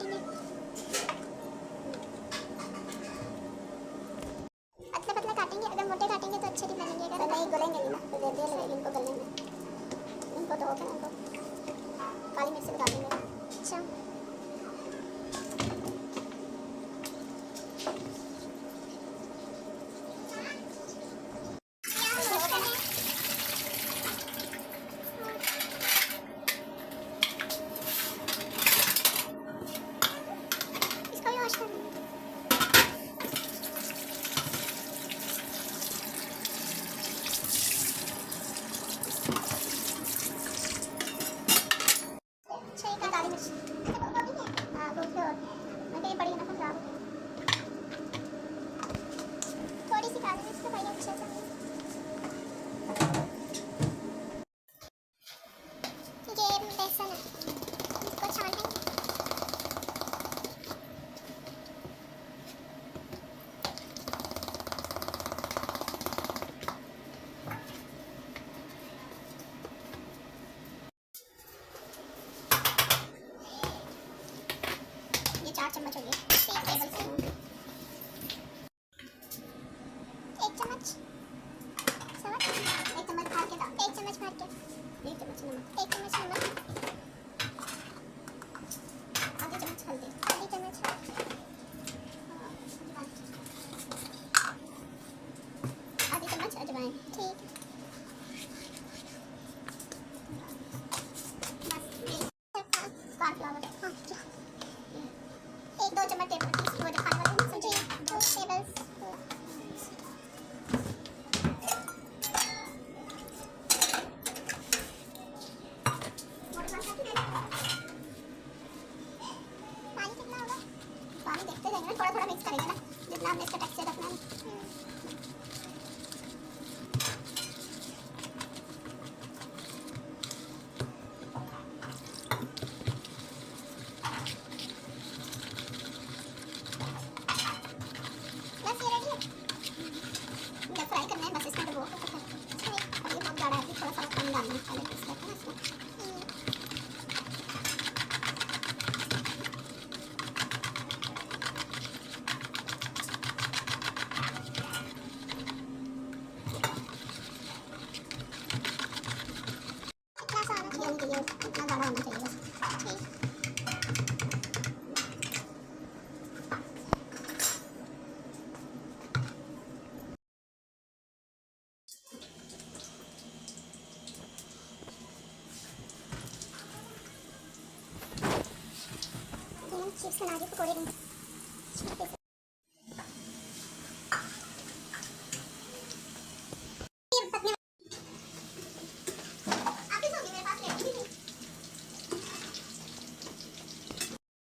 लेंगे। पतला पतला काटेंगे, अगर मोटे काटेंगे तो अच्छे नहीं बनेंगे। अगर नहीं गलेंगे नहीं ना तो देर लगेगी इनको गलने में। इनको तो होगा, इनको काली मिर्च डाल देंगे। अच्छा इसको भी वॉश कर देंगे। अच्छा ये काली मिर्च हाँ वो तो मैं कहीं बड़ी ना खराब हो गई। थोड़ी सी काली मिर्च तो भाई अच्छे से ये बेसन है, इसको छानेंगे। ये 4 चम्मच हो गए, 3 टेबल स्पून, 1 चम्मच सवा, 1 चम्मच भर के दाल, 1 चम्मच भर के, 1 चम्मच नमक, 1 चम्मच नमक, आधी चम्मच हल्दी, आधी चम्मच आधी चम्मच अजवाइन। ठीक कॉर्नफ्लावर हाँ 1-2 चम्मच टेबल वो जो खाने वाले हैं जी 2 टेबल पानी कितना होगा? पानी देखते जाएंगे ना, थोड़ा थोड़ा मिक्स करेंगे ना जितना हमने इसका टेक्सचर रखना है। बस ये रेडी है, जब फ्राई करना है बस इसमें डुबो के और ये बहुत गाढ़ा है, थोड़ा सा पानी डालना है पहले मिक्स करके ना इसमें। इतना सा आना चाहिए, इतना गाढ़ा होना चाहिए बस। ठीक चिप्स बना के पकौड़े